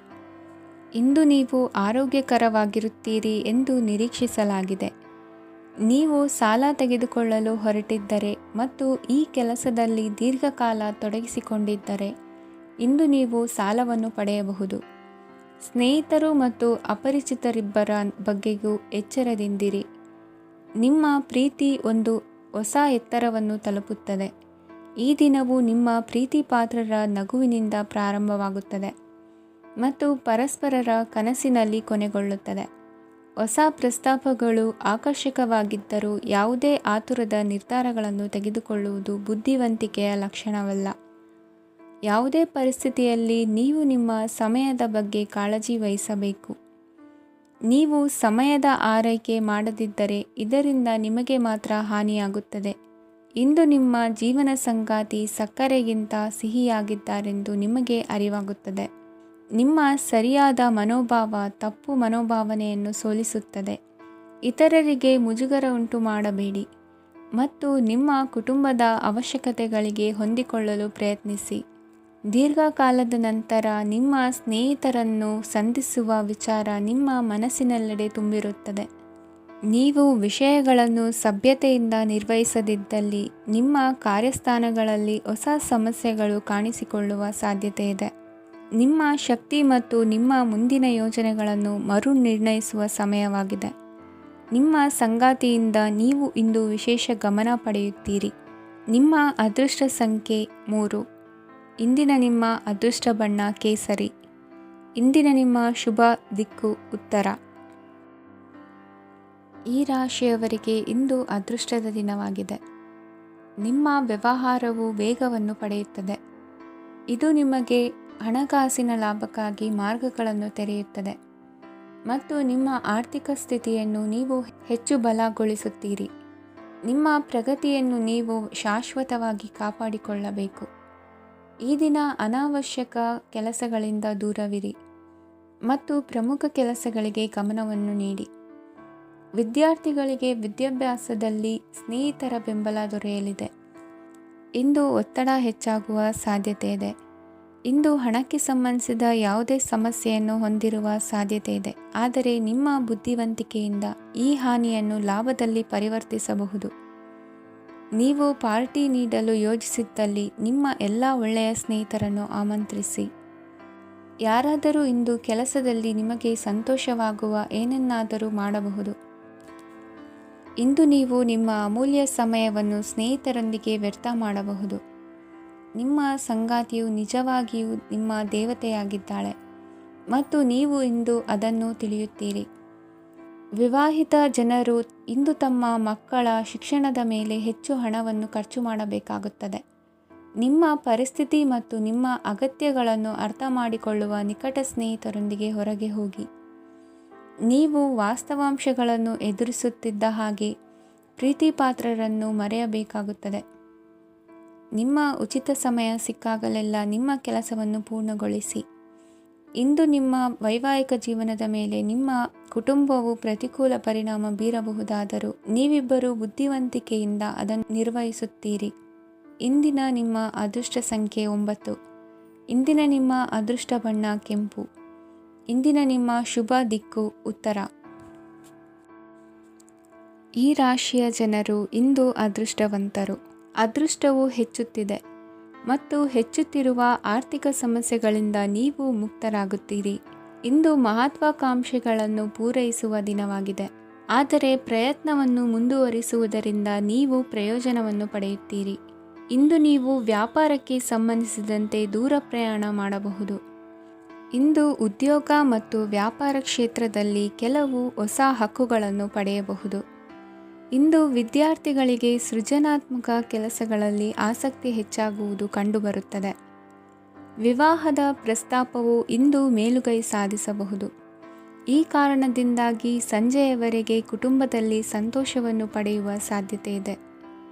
ಇಂದು ನೀವು ಆರೋಗ್ಯಕರವಾಗಿರುತ್ತೀರಿ ಎಂದು ನಿರೀಕ್ಷಿಸಲಾಗಿದೆ. ನೀವು ಸಾಲ ತೆಗೆದುಕೊಳ್ಳಲು ಹೊರಟಿದ್ದರೆ ಮತ್ತು ಈ ಕೆಲಸದಲ್ಲಿ ದೀರ್ಘಕಾಲ ತೊಡಗಿಸಿಕೊಂಡಿದ್ದರೆ ಇಂದು ನೀವು ಸಾಲವನ್ನು ಪಡೆಯಬಹುದು. ಸ್ನೇಹಿತರು ಮತ್ತು ಅಪರಿಚಿತರಿಬ್ಬರ ಬಗ್ಗೆಯೂ ಎಚ್ಚರದಿಂದಿರಿ. ನಿಮ್ಮ ಪ್ರೀತಿ ಒಂದು ಹೊಸ ಎತ್ತರವನ್ನು ತಲುಪುತ್ತದೆ. ಈ ದಿನವು ನಿಮ್ಮ ಪ್ರೀತಿಪಾತ್ರರ ನಗುವಿನಿಂದ ಪ್ರಾರಂಭವಾಗುತ್ತದೆ ಮತ್ತು ಪರಸ್ಪರರ ಕನಸಿನಲ್ಲಿ ಕೊನೆಗೊಳ್ಳುತ್ತದೆ. ಹೊಸ ಪ್ರಸ್ತಾಪಗಳು ಆಕರ್ಷಕವಾಗಿದ್ದರೂ ಯಾವುದೇ ಆತುರದ ನಿರ್ಧಾರಗಳನ್ನು ತೆಗೆದುಕೊಳ್ಳುವುದು ಬುದ್ಧಿವಂತಿಕೆಯ ಲಕ್ಷಣವಲ್ಲ. ಯಾವುದೇ ಪರಿಸ್ಥಿತಿಯಲ್ಲಿ ನೀವು ನಿಮ್ಮ ಸಮಯದ ಬಗ್ಗೆ ಕಾಳಜಿ ವಹಿಸಬೇಕು. ನೀವು ಸಮಯದ ಆರೈಕೆ ಮಾಡದಿದ್ದರೆ ಇದರಿಂದ ನಿಮಗೆ ಮಾತ್ರ ಹಾನಿಯಾಗುತ್ತದೆ. ಇಂದು ನಿಮ್ಮ ಜೀವನ ಸಂಗಾತಿ ಸಕ್ಕರೆಗಿಂತ ಸಿಹಿಯಾಗಿದ್ದಾರೆಂದು ನಿಮಗೆ ಅರಿವಾಗುತ್ತದೆ. ನಿಮ್ಮ ಸರಿಯಾದ ಮನೋಭಾವ ತಪ್ಪು ಮನೋಭಾವನೆಯನ್ನು ಸೋಲಿಸುತ್ತದೆ. ಇತರರಿಗೆ ಮುಜುಗರ ಉಂಟು ಮಾಡಬೇಡಿ ಮತ್ತು ನಿಮ್ಮ ಕುಟುಂಬದ ಅವಶ್ಯಕತೆಗಳಿಗೆ ಹೊಂದಿಕೊಳ್ಳಲು ಪ್ರಯತ್ನಿಸಿ. ದೀರ್ಘಕಾಲದ ನಂತರ ನಿಮ್ಮ ಸ್ನೇಹಿತರನ್ನು ಸಂಧಿಸುವ ವಿಚಾರ ನಿಮ್ಮ ಮನಸ್ಸಿನೆಲ್ಲೆಡೆ ತುಂಬಿರುತ್ತದೆ. ನೀವು ವಿಷಯಗಳನ್ನು ಸಭ್ಯತೆಯಿಂದ ನಿರ್ವಹಿಸದಿದ್ದಲ್ಲಿ ನಿಮ್ಮ ಕಾರ್ಯಸ್ಥಾನಗಳಲ್ಲಿ ಹೊಸ ಸಮಸ್ಯೆಗಳು ಕಾಣಿಸಿಕೊಳ್ಳುವ ಸಾಧ್ಯತೆ ಇದೆ. ನಿಮ್ಮ ಶಕ್ತಿ ಮತ್ತು ನಿಮ್ಮ ಮುಂದಿನ ಯೋಜನೆಗಳನ್ನು ಮರು ನಿರ್ಣಯಿಸುವ ಸಮಯವಾಗಿದೆ. ನಿಮ್ಮ ಸಂಗಾತಿಯಿಂದ ನೀವು ಇಂದು ವಿಶೇಷ ಗಮನ ಪಡೆಯುತ್ತೀರಿ. ನಿಮ್ಮ ಅದೃಷ್ಟ ಸಂಖ್ಯೆ 3. ಇಂದಿನ ನಿಮ್ಮ ಅದೃಷ್ಟ ಬಣ್ಣ ಕೇಸರಿ. ಇಂದಿನ ನಿಮ್ಮ ಶುಭ ದಿಕ್ಕು ಉತ್ತರ. ಈ ರಾಶಿಯವರಿಗೆ ಇಂದು ಅದೃಷ್ಟದ ದಿನವಾಗಿದೆ. ನಿಮ್ಮ ವ್ಯವಹಾರವು ವೇಗವನ್ನು ಪಡೆಯುತ್ತದೆ. ಇದು ನಿಮಗೆ ಹಣಕಾಸಿನ ಲಾಭಕ್ಕಾಗಿ ಮಾರ್ಗಗಳನ್ನು ತೆರೆಯುತ್ತದೆ ಮತ್ತು ನಿಮ್ಮ ಆರ್ಥಿಕ ಸ್ಥಿತಿಯನ್ನು ನೀವು ಹೆಚ್ಚು ಬಲಗೊಳಿಸುತ್ತೀರಿ. ನಿಮ್ಮ ಪ್ರಗತಿಯನ್ನು ನೀವು ಶಾಶ್ವತವಾಗಿ ಕಾಪಾಡಿಕೊಳ್ಳಬೇಕು. ಈ ದಿನ ಅನಾವಶ್ಯಕ ಕೆಲಸಗಳಿಂದ ದೂರವಿರಿ ಮತ್ತು ಪ್ರಮುಖ ಕೆಲಸಗಳಿಗೆ ಗಮನವನ್ನು ನೀಡಿ. ವಿದ್ಯಾರ್ಥಿಗಳಿಗೆ ವಿದ್ಯಾಭ್ಯಾಸದಲ್ಲಿ ಸ್ನೇಹಿತರ ಬೆಂಬಲ ದೊರೆಯಲಿದೆ. ಇಂದು ಒತ್ತಡ ಹೆಚ್ಚಾಗುವ ಸಾಧ್ಯತೆ ಇದೆ. ಇಂದು ಹಣಕ್ಕೆ ಸಂಬಂಧಿಸಿದ ಯಾವುದೇ ಸಮಸ್ಯೆಯನ್ನು ಹೊಂದಿರುವ ಸಾಧ್ಯತೆ ಇದೆ. ಆದರೆ ನಿಮ್ಮ ಬುದ್ಧಿವಂತಿಕೆಯಿಂದ ಈ ಹಾನಿಯನ್ನು ಲಾಭದಲ್ಲಿ ಪರಿವರ್ತಿಸಬಹುದು. ನೀವು ಪಾರ್ಟಿ ನೀಡಲು ಯೋಜಿಸಿದ್ದಲ್ಲಿ ನಿಮ್ಮ ಎಲ್ಲ ಒಳ್ಳೆಯ ಸ್ನೇಹಿತರನ್ನು ಆಮಂತ್ರಿಸಿ. ಯಾರಾದರೂ ಇಂದು ಕೆಲಸದಲ್ಲಿ ನಿಮಗೆ ಸಂತೋಷವಾಗುವ ಏನನ್ನಾದರೂ ಮಾಡಬಹುದು. ಇಂದು ನೀವು ನಿಮ್ಮ ಅಮೂಲ್ಯ ಸಮಯವನ್ನು ಸ್ನೇಹಿತರೊಂದಿಗೆ ವ್ಯರ್ಥ ಮಾಡಬಹುದು. ನಿಮ್ಮ ಸಂಗಾತಿಯು ನಿಜವಾಗಿಯೂ ನಿಮ್ಮ ದೇವತೆಯಾಗಿದ್ದಾಳೆ ಮತ್ತು ನೀವು ಇಂದು ಅದನ್ನು ತಿಳಿಯುತ್ತೀರಿ. ವಿವಾಹಿತ ಜನರು ಇಂದು ತಮ್ಮ ಮಕ್ಕಳ ಶಿಕ್ಷಣದ ಮೇಲೆ ಹೆಚ್ಚು ಹಣವನ್ನು ಖರ್ಚು ಮಾಡಬೇಕಾಗುತ್ತದೆ. ನಿಮ್ಮ ಪರಿಸ್ಥಿತಿ ಮತ್ತು ನಿಮ್ಮ ಅಗತ್ಯಗಳನ್ನು ಅರ್ಥ ಮಾಡಿಕೊಳ್ಳುವ ನಿಕಟ ಸ್ನೇಹಿತರೊಂದಿಗೆ ಹೊರಗೆ ಹೋಗಿ. ನೀವು ವಾಸ್ತವಾಂಶಗಳನ್ನು ಎದುರಿಸುತ್ತಿದ್ದ ಹಾಗೆ ಪ್ರೀತಿಪಾತ್ರರನ್ನು ಮರೆಯಬೇಕಾಗುತ್ತದೆ. ನಿಮ್ಮ ಉಚಿತ ಸಮಯ ಸಿಕ್ಕಾಗಲೆಲ್ಲ ನಿಮ್ಮ ಕೆಲಸವನ್ನು ಪೂರ್ಣಗೊಳಿಸಿ. ಇಂದು ನಿಮ್ಮ ವೈವಾಹಿಕ ಜೀವನದ ಮೇಲೆ ನಿಮ್ಮ ಕುಟುಂಬವು ಪ್ರತಿಕೂಲ ಪರಿಣಾಮ ಬೀರಬಹುದಾದರೂ ನೀವಿಬ್ಬರು ಬುದ್ಧಿವಂತಿಕೆಯಿಂದ ಅದನ್ನು ನಿರ್ವಹಿಸುತ್ತೀರಿ. ಇಂದಿನ ನಿಮ್ಮ ಅದೃಷ್ಟ ಸಂಖ್ಯೆ 9. ಇಂದಿನ ನಿಮ್ಮ ಅದೃಷ್ಟ ಬಣ್ಣ ಕೆಂಪು. ಇಂದಿನ ನಿಮ್ಮ ಶುಭ ದಿಕ್ಕು ಉತ್ತರ. ಈ ರಾಶಿಯ ಜನರು ಇಂದು ಅದೃಷ್ಟವಂತರು. ಅದೃಷ್ಟವು ಹೆಚ್ಚುತ್ತಿದೆ ಮತ್ತು ಹೆಚ್ಚುತ್ತಿರುವ ಆರ್ಥಿಕ ಸಮಸ್ಯೆಗಳಿಂದ ನೀವು ಮುಕ್ತರಾಗುತ್ತೀರಿ. ಇಂದು ಮಹತ್ವಾಕಾಂಕ್ಷೆಗಳನ್ನು ಪೂರೈಸುವ ದಿನವಾಗಿದೆ. ಆದರೆ ಪ್ರಯತ್ನವನ್ನು ಮುಂದುವರಿಸುವುದರಿಂದ ನೀವು ಪ್ರಯೋಜನವನ್ನು ಪಡೆಯುತ್ತೀರಿ. ಇಂದು ನೀವು ವ್ಯಾಪಾರಕ್ಕೆ ಸಂಬಂಧಿಸಿದಂತೆ ದೂರ ಪ್ರಯಾಣ ಮಾಡಬಹುದು. ಇಂದು ಉದ್ಯೋಗ ಮತ್ತು ವ್ಯಾಪಾರ ಕ್ಷೇತ್ರದಲ್ಲಿ ಕೆಲವು ಹೊಸ ಹಕ್ಕುಗಳನ್ನು ಪಡೆಯಬಹುದು. ಇಂದು ವಿದ್ಯಾರ್ಥಿಗಳಿಗೆ ಸೃಜನಾತ್ಮಕ ಕೆಲಸಗಳಲ್ಲಿ ಆಸಕ್ತಿ ಹೆಚ್ಚಾಗುವುದು ಕಂಡುಬರುತ್ತದೆ. ವಿವಾಹದ ಪ್ರಸ್ತಾಪವು ಇಂದು ಮೇಲುಗೈ ಸಾಧಿಸಬಹುದು. ಈ ಕಾರಣದಿಂದಾಗಿ ಸಂಜೆಯವರೆಗೆ ಕುಟುಂಬದಲ್ಲಿ ಸಂತೋಷವನ್ನು ಪಡೆಯುವ ಸಾಧ್ಯತೆ ಇದೆ.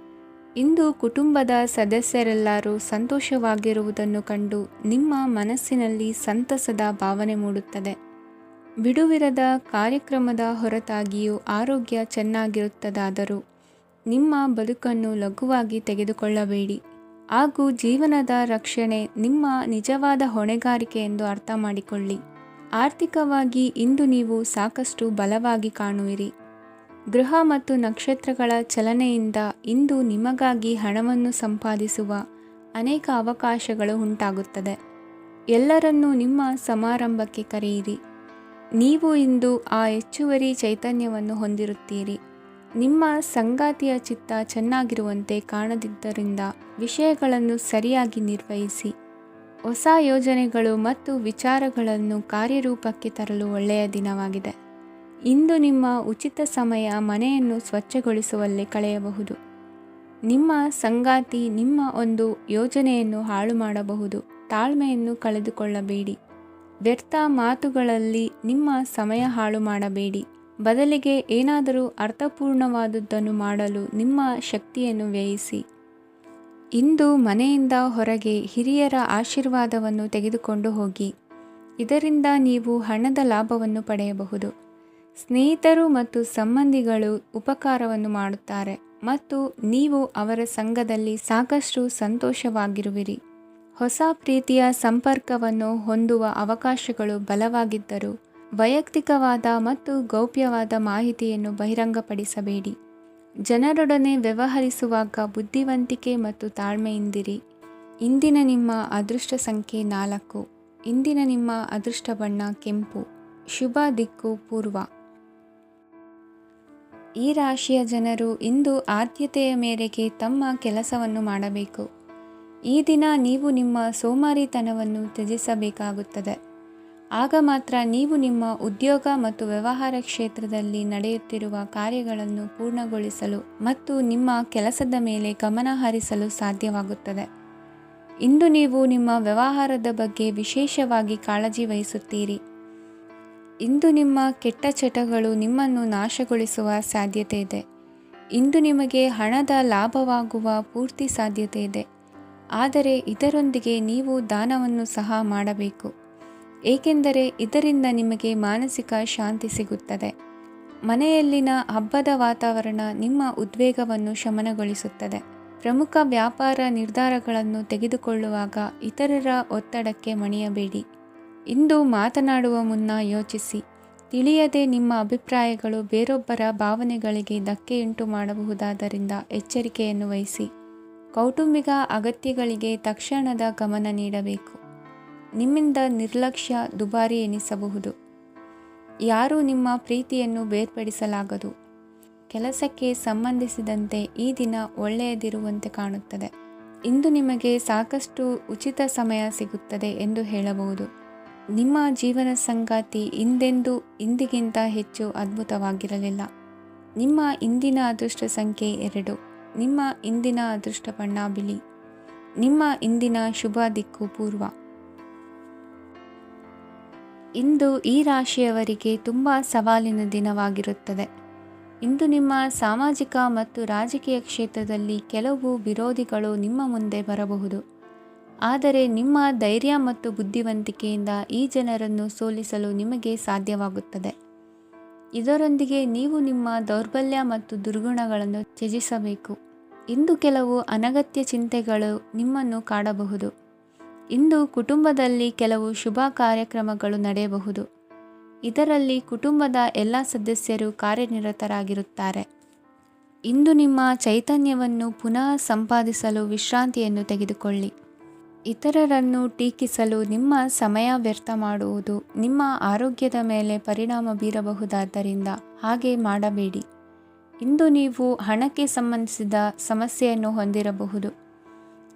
ಇಂದು ಕುಟುಂಬದ ಸದಸ್ಯರೆಲ್ಲರೂ ಸಂತೋಷವಾಗಿರುವುದನ್ನು ಕಂಡು ನಿಮ್ಮ ಮನಸ್ಸಿನಲ್ಲಿ ಸಂತಸದ ಭಾವನೆ ಮೂಡುತ್ತದೆ. ಬಿಡುವಿರದ ಕಾರ್ಯಕ್ರಮದ ಹೊರತಾಗಿಯೂ ಆರೋಗ್ಯ ಚೆನ್ನಾಗಿರುತ್ತದಾದರೂ ನಿಮ್ಮ ಬದುಕನ್ನು ಲಘುವಾಗಿ ತೆಗೆದುಕೊಳ್ಳಬೇಡಿ ಹಾಗೂ ಜೀವನದ ರಕ್ಷಣೆ ನಿಮ್ಮ ನಿಜವಾದ ಹೊಣೆಗಾರಿಕೆ ಎಂದು ಅರ್ಥ ಮಾಡಿಕೊಳ್ಳಿ. ಆರ್ಥಿಕವಾಗಿ ಇಂದು ನೀವು ಸಾಕಷ್ಟು ಬಲವಾಗಿ ಕಾಣುವಿರಿ. ಗ್ರಹ ಮತ್ತು ನಕ್ಷತ್ರಗಳ ಚಲನೆಯಿಂದ ಇಂದು ನಿಮಗಾಗಿ ಹಣವನ್ನು ಸಂಪಾದಿಸುವ ಅನೇಕ ಅವಕಾಶಗಳು ಉಂಟಾಗುತ್ತದೆ. ಎಲ್ಲರನ್ನೂ ನಿಮ್ಮ ಸಮಾರಂಭಕ್ಕೆ ಕರೆಯಿರಿ. ನೀವು ಇಂದು ಆ ಹೆಚ್ಚುವರಿ ಚೈತನ್ಯವನ್ನು ಹೊಂದಿರುತ್ತೀರಿ. ನಿಮ್ಮ ಸಂಗಾತಿಯ ಚಿತ್ತ ಚೆನ್ನಾಗಿರುವಂತೆ ಕಾಣದಿದ್ದರಿಂದ ವಿಷಯಗಳನ್ನು ಸರಿಯಾಗಿ ನಿರ್ವಹಿಸಿ. ಹೊಸ ಯೋಜನೆಗಳು ಮತ್ತು ವಿಚಾರಗಳನ್ನು ಕಾರ್ಯರೂಪಕ್ಕೆ ತರಲು ಒಳ್ಳೆಯ ದಿನವಾಗಿದೆ. ಇಂದು ನಿಮ್ಮ ಉಚಿತ ಸಮಯ ಮನೆಯನ್ನು ಸ್ವಚ್ಛಗೊಳಿಸುವಲ್ಲಿ ಕಳೆಯಬಹುದು. ನಿಮ್ಮ ಸಂಗಾತಿ ನಿಮ್ಮ ಒಂದು ಯೋಜನೆಯನ್ನು ಹಾಳು ಮಾಡಬಹುದು. ತಾಳ್ಮೆಯನ್ನು ಕಳೆದುಕೊಳ್ಳಬೇಡಿ. ವ್ಯರ್ಥ ಮಾತುಗಳಲ್ಲಿ ನಿಮ್ಮ ಸಮಯ ಹಾಳು ಮಾಡಬೇಡಿ. ಬದಲಿಗೆ ಏನಾದರೂ ಅರ್ಥಪೂರ್ಣವಾದುದನ್ನು ಮಾಡಲು ನಿಮ್ಮ ಶಕ್ತಿಯನ್ನು ವ್ಯಯಿಸಿ. ಇಂದು ಮನೆಯಿಂದ ಹೊರಗೆ ಹಿರಿಯರ ಆಶೀರ್ವಾದವನ್ನು ತೆಗೆದುಕೊಂಡು ಹೋಗಿ. ಇದರಿಂದ ನೀವು ಹಣದ ಲಾಭವನ್ನು ಪಡೆಯಬಹುದು. ಸ್ನೇಹಿತರು ಮತ್ತು ಸಂಬಂಧಿಗಳು ಉಪಕಾರವನ್ನು ಮಾಡುತ್ತಾರೆ ಮತ್ತು ನೀವು ಅವರ ಸಂಘದಲ್ಲಿ ಸಾಕಷ್ಟು ಸಂತೋಷವಾಗಿರುವಿರಿ. ಹೊಸ ಪ್ರೀತಿಯ ಸಂಪರ್ಕವನ್ನು ಹೊಂದುವ ಅವಕಾಶಗಳು ಬಲವಾಗಿದ್ದರೂ ವೈಯಕ್ತಿಕವಾದ ಮತ್ತು ಗೌಪ್ಯವಾದ ಮಾಹಿತಿಯನ್ನು ಬಹಿರಂಗಪಡಿಸಬೇಡಿ. ಜನರೊಡನೆ ವ್ಯವಹರಿಸುವಾಗ ಬುದ್ಧಿವಂತಿಕೆ ಮತ್ತು ತಾಳ್ಮೆಯಿಂದಿರಿ. ಇಂದಿನ ನಿಮ್ಮ ಅದೃಷ್ಟ ಸಂಖ್ಯೆ 4. ಇಂದಿನ ನಿಮ್ಮ ಅದೃಷ್ಟ ಬಣ್ಣ ಕೆಂಪು. ಶುಭ ದಿಕ್ಕು ಪೂರ್ವ. ಈ ರಾಶಿಯ ಜನರು ಇಂದು ಆದ್ಯತೆಯ ಮೇರೆಗೆ ತಮ್ಮ ಕೆಲಸವನ್ನು ಮಾಡಬೇಕು. ಈ ದಿನ ನೀವು ನಿಮ್ಮ ಸೋಮಾರಿತನವನ್ನು ತ್ಯಜಿಸಬೇಕಾಗುತ್ತದೆ. ಆಗ ಮಾತ್ರ ನೀವು ನಿಮ್ಮ ಉದ್ಯೋಗ ಮತ್ತು ವ್ಯವಹಾರ ಕ್ಷೇತ್ರದಲ್ಲಿ ನಡೆಯುತ್ತಿರುವ ಕಾರ್ಯಗಳನ್ನು ಪೂರ್ಣಗೊಳಿಸಲು ಮತ್ತು ನಿಮ್ಮ ಕೆಲಸದ ಮೇಲೆ ಗಮನ ಹರಿಸಲು ಸಾಧ್ಯವಾಗುತ್ತದೆ. ಇಂದು ನೀವು ನಿಮ್ಮ ವ್ಯವಹಾರದ ಬಗ್ಗೆ ವಿಶೇಷವಾಗಿ ಕಾಳಜಿ ವಹಿಸುತ್ತೀರಿ. ಇಂದು ನಿಮ್ಮ ಕೆಟ್ಟ ಚಟಗಳು ನಿಮ್ಮನ್ನು ನಾಶಗೊಳಿಸುವ ಸಾಧ್ಯತೆ ಇದೆ. ಇಂದು ನಿಮಗೆ ಹಣದ ಲಾಭವಾಗುವ ಪೂರ್ತಿ ಸಾಧ್ಯತೆ ಇದೆ. ಆದರೆ ಇದರೊಂದಿಗೆ ನೀವು ದಾನವನ್ನು ಸಹ ಮಾಡಬೇಕು, ಏಕೆಂದರೆ ಇದರಿಂದ ನಿಮಗೆ ಮಾನಸಿಕ ಶಾಂತಿ ಸಿಗುತ್ತದೆ. ಮನೆಯಲ್ಲಿನ ಹಬ್ಬದ ವಾತಾವರಣ ನಿಮ್ಮ ಉದ್ವೇಗವನ್ನು ಶಮನಗೊಳಿಸುತ್ತದೆ. ಪ್ರಮುಖ ವ್ಯಾಪಾರ ನಿರ್ಧಾರಗಳನ್ನು ತೆಗೆದುಕೊಳ್ಳುವಾಗ ಇತರರ ಒತ್ತಡಕ್ಕೆ ಮಣಿಯಬೇಡಿ. ಇಂದು ಮಾತನಾಡುವ ಮುನ್ನ ಯೋಚಿಸಿ. ತಿಳಿಯದೆ ನಿಮ್ಮ ಅಭಿಪ್ರಾಯಗಳು ಬೇರೊಬ್ಬರ ಭಾವನೆಗಳಿಗೆ ಧಕ್ಕೆಯುಂಟು ಮಾಡಬಹುದಾದ್ದರಿಂದ ಎಚ್ಚರಿಕೆಯನ್ನು ವಹಿಸಿ. ಕೌಟುಂಬಿಕ ಅಗತ್ಯಗಳಿಗೆ ತಕ್ಷಣದ ಗಮನ ನೀಡಬೇಕು. ನಿಮ್ಮಿಂದ ನಿರ್ಲಕ್ಷ್ಯ ದುಬಾರಿ ಎನಿಸಬಹುದು. ಯಾರೂ ನಿಮ್ಮ ಪ್ರೀತಿಯನ್ನು ಬೇರ್ಪಡಿಸಲಾಗದು. ಕೆಲಸಕ್ಕೆ ಸಂಬಂಧಿಸಿದಂತೆ ಈ ದಿನ ಒಳ್ಳೆಯದಿರುವಂತೆ ಕಾಣುತ್ತದೆ. ಇಂದು ನಿಮಗೆ ಸಾಕಷ್ಟು ಉಚಿತ ಸಮಯ ಸಿಗುತ್ತದೆ ಎಂದು ಹೇಳಬಹುದು. ನಿಮ್ಮ ಜೀವನ ಸಂಗಾತಿ ಇಂದಿಗಿಂತ ಹೆಚ್ಚು ಅದ್ಭುತವಾಗಿರಲಿಲ್ಲ. ನಿಮ್ಮ ಇಂದಿನ ಅದೃಷ್ಟ ಸಂಖ್ಯೆ 2. ನಿಮ್ಮ ಇಂದಿನ ಅದೃಷ್ಟ ಬಣ್ಣ ಬಿಳಿ. ನಿಮ್ಮ ಇಂದಿನ ಶುಭ ದಿಕ್ಕು ಪೂರ್ವ. ಇಂದು ಈ ರಾಶಿಯವರಿಗೆ ತುಂಬ ಸವಾಲಿನ ದಿನವಾಗಿರುತ್ತದೆ. ಇಂದು ನಿಮ್ಮ ಸಾಮಾಜಿಕ ಮತ್ತು ರಾಜಕೀಯ ಕ್ಷೇತ್ರದಲ್ಲಿ ಕೆಲವು ವಿರೋಧಿಗಳು ನಿಮ್ಮ ಮುಂದೆ ಬರಬಹುದು. ಆದರೆ ನಿಮ್ಮ ಧೈರ್ಯ ಮತ್ತು ಬುದ್ಧಿವಂತಿಕೆಯಿಂದ ಈ ಜನರನ್ನು ಸೋಲಿಸಲು ನಿಮಗೆ ಸಾಧ್ಯವಾಗುತ್ತದೆ. ಇದರೊಂದಿಗೆ ನೀವು ನಿಮ್ಮ ದೌರ್ಬಲ್ಯ ಮತ್ತು ದುರ್ಗುಣಗಳನ್ನು ತ್ಯಜಿಸಬೇಕು. ಇಂದು ಕೆಲವು ಅನಗತ್ಯ ಚಿಂತೆಗಳು ನಿಮ್ಮನ್ನು ಕಾಡಬಹುದು. ಇಂದು ಕುಟುಂಬದಲ್ಲಿ ಕೆಲವು ಶುಭ ಕಾರ್ಯಕ್ರಮಗಳು ನಡೆಯಬಹುದು. ಇದರಲ್ಲಿ ಕುಟುಂಬದ ಎಲ್ಲ ಸದಸ್ಯರು ಕಾರ್ಯನಿರತರಾಗಿರುತ್ತಾರೆ. ಇಂದು ನಿಮ್ಮ ಚೈತನ್ಯವನ್ನು ಪುನಃ ಸಂಪಾದಿಸಲು ವಿಶ್ರಾಂತಿಯನ್ನು ತೆಗೆದುಕೊಳ್ಳಿ. ಇತರರನ್ನು ಟೀಕಿಸಲು ನಿಮ್ಮ ಸಮಯ ವ್ಯರ್ಥ ಮಾಡುವುದು ನಿಮ್ಮ ಆರೋಗ್ಯದ ಮೇಲೆ ಪರಿಣಾಮ ಬೀರಬಹುದಾದ್ದರಿಂದ ಹಾಗೆ ಮಾಡಬೇಡಿ. ಇಂದು ನೀವು ಹಣಕ್ಕೆ ಸಂಬಂಧಿಸಿದ ಸಮಸ್ಯೆಯನ್ನು ಹೊಂದಿರಬಹುದು.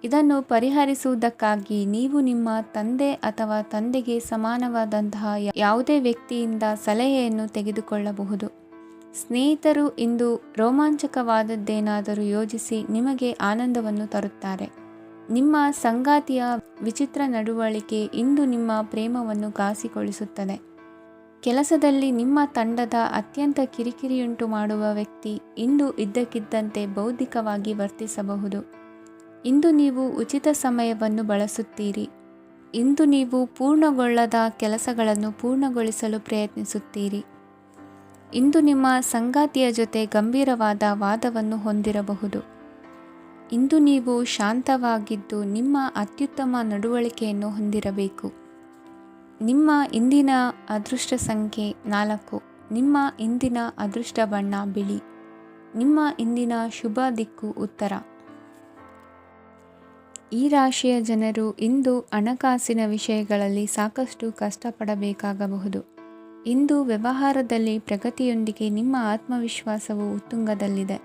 ಇದನ್ನು ಪರಿಹರಿಸುವುದಕ್ಕಾಗಿ ನೀವು ನಿಮ್ಮ ತಂದೆ ಅಥವಾ ತಂದೆಗೆ ಸಮಾನವಾದಂತಹ ಯಾವುದೇ ವ್ಯಕ್ತಿಯಿಂದ ಸಲಹೆಯನ್ನು ತೆಗೆದುಕೊಳ್ಳಬಹುದು. ಸ್ನೇಹಿತರು ಇಂದು ರೋಮಾಂಚಕವಾದದ್ದೇನಾದರೂ ಯೋಜಿಸಿ ನಿಮಗೆ ಆನಂದವನ್ನು ತರುತ್ತಾರೆ. ನಿಮ್ಮ ಸಂಗಾತಿಯ ವಿಚಿತ್ರ ನಡವಳಿಕೆ ಇಂದು ನಿಮ್ಮ ಪ್ರೇಮವನ್ನು ಘಾಸಿಗೊಳಿಸುತ್ತದೆ. ಕೆಲಸದಲ್ಲಿ ನಿಮ್ಮ ತಂಡದ ಅತ್ಯಂತ ಕಿರಿಕಿರಿಯುಂಟು ಮಾಡುವ ವ್ಯಕ್ತಿ ಇಂದು ಇದ್ದಕ್ಕಿದ್ದಂತೆ ಬೌದ್ಧಿಕವಾಗಿ ವರ್ತಿಸಬಹುದು. ಇಂದು ನೀವು ಉಚಿತ ಸಮಯವನ್ನು ಬಳಸುತ್ತೀರಿ. ಇಂದು ನೀವು ಪೂರ್ಣಗೊಳ್ಳದ ಕೆಲಸಗಳನ್ನು ಪೂರ್ಣಗೊಳಿಸಲು ಪ್ರಯತ್ನಿಸುತ್ತೀರಿ. ಇಂದು ನಿಮ್ಮ ಸಂಗಾತಿಯ ಜೊತೆ ಗಂಭೀರವಾದ ವಾದವನ್ನು ಹೊಂದಿರಬಹುದು. ಇಂದು ನೀವು ಶಾಂತವಾಗಿದ್ದು ನಿಮ್ಮ ಅತ್ಯುತ್ತಮ ನಡವಳಿಕೆಯನ್ನು ಹೊಂದಿರಬೇಕು. ನಿಮ್ಮ ಇಂದಿನ ಅದೃಷ್ಟ ಸಂಖ್ಯೆ 4. ನಿಮ್ಮ ಇಂದಿನ ಅದೃಷ್ಟ ಬಣ್ಣ ಬಿಳಿ. ನಿಮ್ಮ ಇಂದಿನ ಶುಭ ದಿಕ್ಕು ಉತ್ತರ. ಈ ರಾಶಿಯ ಜನರು ಇಂದು ಹಣಕಾಸಿನ ವಿಷಯಗಳಲ್ಲಿ ಸಾಕಷ್ಟು ಕಷ್ಟಪಡಬೇಕಾಗಬಹುದು. ಇಂದು ವ್ಯವಹಾರದಲ್ಲಿ ಪ್ರಗತಿಯೊಂದಿಗೆ ನಿಮ್ಮ ಆತ್ಮವಿಶ್ವಾಸವು ಉತ್ತುಂಗದಲ್ಲಿದೆ.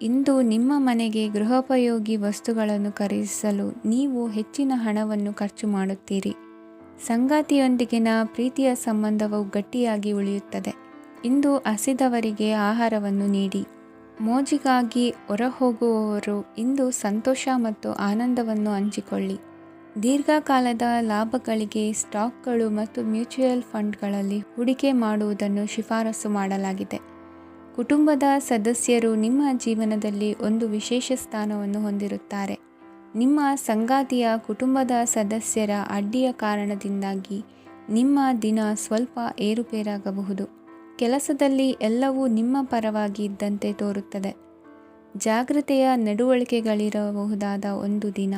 ಇಂದು ನಿಮ್ಮ ಮನೆಗೆ ಗೃಹೋಪಯೋಗಿ ವಸ್ತುಗಳನ್ನು ಖರೀದಿಸಲು ನೀವು ಹೆಚ್ಚಿನ ಹಣವನ್ನು ಖರ್ಚು ಮಾಡುತ್ತೀರಿ. ಸಂಗಾತಿಯೊಂದಿಗಿನ ಪ್ರೀತಿಯ ಸಂಬಂಧವು ಗಟ್ಟಿಯಾಗಿ ಉಳಿಯುತ್ತದೆ. ಇಂದು ಹಸಿದವರಿಗೆ ಆಹಾರವನ್ನು ನೀಡಿ. ಮೋಜಿಗಾಗಿ ಹೊರಹೋಗುವವರು ಇಂದು ಸಂತೋಷ ಮತ್ತು ಆನಂದವನ್ನು ಹಂಚಿಕೊಳ್ಳಿ. ದೀರ್ಘಕಾಲದ ಲಾಭಗಳಿಗೆ ಸ್ಟಾಕ್ಗಳು ಮತ್ತು ಮ್ಯೂಚುವಲ್ ಫಂಡ್ಗಳಲ್ಲಿ ಹೂಡಿಕೆ ಮಾಡುವುದನ್ನು ಶಿಫಾರಸು ಮಾಡಲಾಗಿದೆ. ಕುಟುಂಬದ ಸದಸ್ಯರು ನಿಮ್ಮ ಜೀವನದಲ್ಲಿ ಒಂದು ವಿಶೇಷ ಸ್ಥಾನವನ್ನು ಹೊಂದಿರುತ್ತಾರೆ. ನಿಮ್ಮ ಸಂಗಾತಿಯ ಕುಟುಂಬದ ಸದಸ್ಯರ ಅಡ್ಡಿಯ ಕಾರಣದಿಂದಾಗಿ ನಿಮ್ಮ ದಿನ ಸ್ವಲ್ಪ ಏರುಪೇರಾಗಬಹುದು. ಕೆಲಸದಲ್ಲಿ ಎಲ್ಲವೂ ನಿಮ್ಮ ಪರವಾಗಿ ಇದ್ದಂತೆ ತೋರುತ್ತದೆ. ಜಾಗ್ರತೆಯ ನಡವಳಿಕೆಗಳಿರಬಹುದಾದ ಒಂದು ದಿನ.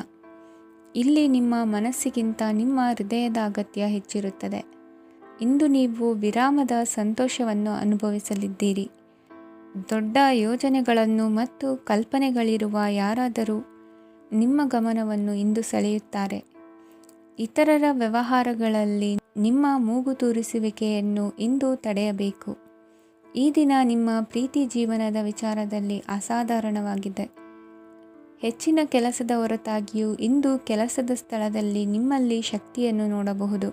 ಇಲ್ಲಿ ನಿಮ್ಮ ಮನಸ್ಸಿಗಿಂತ ನಿಮ್ಮ ಹೃದಯದ ಅಗತ್ಯ ಹೆಚ್ಚಿರುತ್ತದೆ. ಇಂದು ನೀವು ವಿರಾಮದ ಸಂತೋಷವನ್ನು ಅನುಭವಿಸಲಿದ್ದೀರಿ. ದೊಡ್ಡ ಯೋಜನೆಗಳನ್ನು ಮತ್ತು ಕಲ್ಪನೆಗಳಿರುವ ಯಾರಾದರೂ ನಿಮ್ಮ ಗಮನವನ್ನು ಇಂದು ಸೆಳೆಯುತ್ತಾರೆ. ಇತರರ ವ್ಯವಹಾರಗಳಲ್ಲಿ ನಿಮ್ಮ ಮೂಗು ತೂರಿಸುವಿಕೆಯನ್ನು ಇಂದು ತಡೆಯಬೇಕು. ಈ ದಿನ ನಿಮ್ಮ ಪ್ರೀತಿ ಜೀವನದ ವಿಚಾರದಲ್ಲಿ ಅಸಾಧಾರಣವಾಗಿದೆ. ಹೆಚ್ಚಿನ ಕೆಲಸದ ಹೊರತಾಗಿಯೂ ಇಂದು ಕೆಲಸದ ಸ್ಥಳದಲ್ಲಿ ನಿಮ್ಮಲ್ಲಿ ಶಕ್ತಿಯನ್ನು ನೋಡಬಹುದು.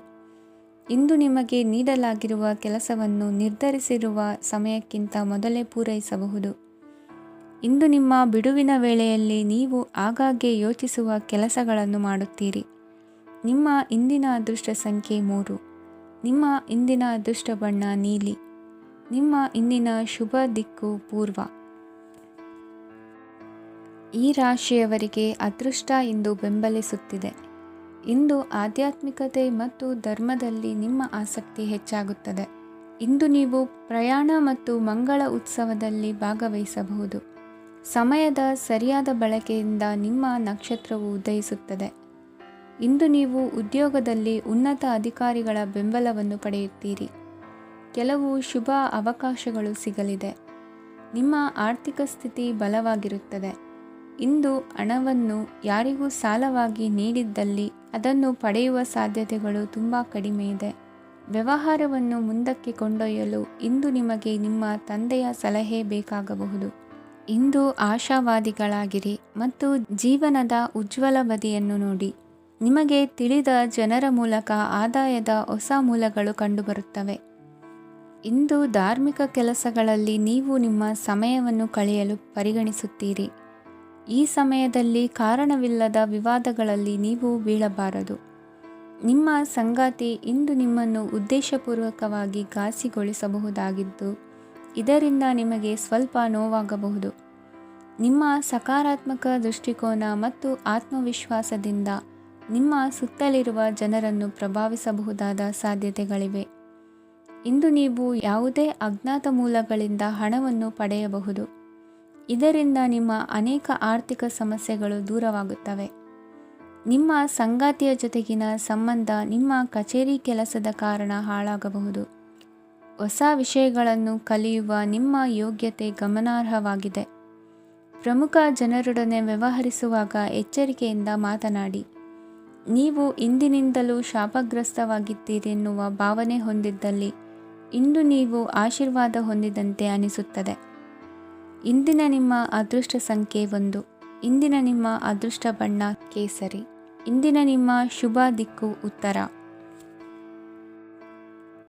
ಇಂದು ನಿಮಗೆ ನೀಡಲಾಗಿರುವ ಕೆಲಸವನ್ನು ನಿರ್ಧರಿಸಿರುವ ಸಮಯಕ್ಕಿಂತ ಮೊದಲೇ ಪೂರೈಸಬಹುದು. ಇಂದು ನಿಮ್ಮ ಬಿಡುವಿನ ವೇಳೆಯಲ್ಲಿ ನೀವು ಆಗಾಗ್ಗೆ ಯೋಚಿಸುವ ಕೆಲಸಗಳನ್ನು ಮಾಡುತ್ತೀರಿ. ನಿಮ್ಮ ಇಂದಿನ ಅದೃಷ್ಟ ಸಂಖ್ಯೆ 3. ನಿಮ್ಮ ಇಂದಿನ ಅದೃಷ್ಟ ಬಣ್ಣ ನೀಲಿ. ನಿಮ್ಮ ಇಂದಿನ ಶುಭ ದಿಕ್ಕು ಪೂರ್ವ. ಈ ರಾಶಿಯವರಿಗೆ ಅದೃಷ್ಟ ಇಂದು ಬೆಂಬಲಿಸುತ್ತಿದೆ. ಇಂದು ಆಧ್ಯಾತ್ಮಿಕತೆ ಮತ್ತು ಧರ್ಮದಲ್ಲಿ ನಿಮ್ಮ ಆಸಕ್ತಿ ಹೆಚ್ಚಾಗುತ್ತದೆ. ಇಂದು ನೀವು ಪ್ರಯಾಣ ಮತ್ತು ಮಂಗಳ ಉತ್ಸವದಲ್ಲಿ ಭಾಗವಹಿಸಬಹುದು. ಸಮಯದ ಸರಿಯಾದ ಬಳಕೆಯಿಂದ ನಿಮ್ಮ ನಕ್ಷತ್ರವು ಉದಯಿಸುತ್ತದೆ. ಇಂದು ನೀವು ಉದ್ಯೋಗದಲ್ಲಿ ಉನ್ನತ ಅಧಿಕಾರಿಗಳ ಬೆಂಬಲವನ್ನು ಪಡೆಯುತ್ತೀರಿ. ಕೆಲವು ಶುಭ ಅವಕಾಶಗಳು ಸಿಗಲಿದೆ. ನಿಮ್ಮ ಆರ್ಥಿಕ ಸ್ಥಿತಿ ಬಲವಾಗಿರುತ್ತದೆ. ಇಂದು ಹಣವನ್ನು ಯಾರಿಗೂ ಸಾಲವಾಗಿ ನೀಡಿದ್ದಲ್ಲಿ ಅದನ್ನು ಪಡೆಯುವ ಸಾಧ್ಯತೆಗಳು ತುಂಬ ಕಡಿಮೆ ಇದೆ. ವ್ಯವಹಾರವನ್ನು ಮುಂದಕ್ಕೆ ಕೊಂಡೊಯ್ಯಲು ಇಂದು ನಿಮಗೆ ನಿಮ್ಮ ತಂದೆಯ ಸಲಹೆ ಬೇಕಾಗಬಹುದು. ಇಂದು ಆಶಾವಾದಿಗಳಾಗಿರಿ ಮತ್ತು ಜೀವನದ ಉಜ್ವಲ ಬದಿಯನ್ನು ನೋಡಿ. ನಿಮಗೆ ತಿಳಿದ ಜನರ ಮೂಲಕ ಆದಾಯದ ಹೊಸ ಮೂಲಗಳು ಕಂಡುಬರುತ್ತವೆ. ಇಂದು ಧಾರ್ಮಿಕ ಕೆಲಸಗಳಲ್ಲಿ ನೀವು ನಿಮ್ಮ ಸಮಯವನ್ನು ಕಳೆಯಲು ಪರಿಗಣಿಸುತ್ತೀರಿ. ಈ ಸಮಯದಲ್ಲಿ ಕಾರಣವಿಲ್ಲದ ವಿವಾದಗಳಲ್ಲಿ ನೀವು ಬೀಳಬಾರದು. ನಿಮ್ಮ ಸಂಗಾತಿ ಇಂದು ನಿಮ್ಮನ್ನು ಉದ್ದೇಶಪೂರ್ವಕವಾಗಿ ಘಾಸಿಗೊಳಿಸಬಹುದಾಗಿದ್ದು, ಇದರಿಂದ ನಿಮಗೆ ಸ್ವಲ್ಪ ನೋವಾಗಬಹುದು. ನಿಮ್ಮ ಸಕಾರಾತ್ಮಕ ದೃಷ್ಟಿಕೋನ ಮತ್ತು ಆತ್ಮವಿಶ್ವಾಸದಿಂದ ನಿಮ್ಮ ಸುತ್ತಲಿರುವ ಜನರನ್ನು ಪ್ರಭಾವಿಸಬಹುದಾದ ಸಾಧ್ಯತೆಗಳಿವೆ. ಇಂದು ನೀವು ಯಾವುದೇ ಅಜ್ಞಾತ ಮೂಲಗಳಿಂದ ಹಣವನ್ನು ಪಡೆಯಬಹುದು. ಇದರಿಂದ ನಿಮ್ಮ ಅನೇಕ ಆರ್ಥಿಕ ಸಮಸ್ಯೆಗಳು ದೂರವಾಗುತ್ತವೆ. ನಿಮ್ಮ ಸಂಗಾತಿಯ ಜೊತೆಗಿನ ಸಂಬಂಧ ನಿಮ್ಮ ಕಚೇರಿ ಕೆಲಸದ ಕಾರಣ ಹಾಳಾಗಬಹುದು. ಹೊಸ ವಿಷಯಗಳನ್ನು ಕಲಿಯುವ ನಿಮ್ಮ ಯೋಗ್ಯತೆ ಗಮನಾರ್ಹವಾಗಿದೆ. ಪ್ರಮುಖ ಜನರೊಡನೆ ವ್ಯವಹರಿಸುವಾಗ ಎಚ್ಚರಿಕೆಯಿಂದ ಮಾತನಾಡಿ. ನೀವು ಇಂದಿನಿಂದಲೂ ಶಾಪಗ್ರಸ್ತವಾಗಿದ್ದೀರೆನ್ನುವ ಭಾವನೆ ಹೊಂದಿದ್ದಲ್ಲಿ ಇಂದು ನೀವು ಆಶೀರ್ವಾದ ಹೊಂದಿದಂತೆ ಅನಿಸುತ್ತದೆ. ಇಂದಿನ ನಿಮ್ಮ ಅದೃಷ್ಟ ಸಂಖ್ಯೆ 1. ಇಂದಿನ ನಿಮ್ಮ ಅದೃಷ್ಟ ಬಣ್ಣ ಕೇಸರಿ. ಇಂದಿನ ನಿಮ್ಮ ಶುಭ ದಿಕ್ಕು ಉತ್ತರ.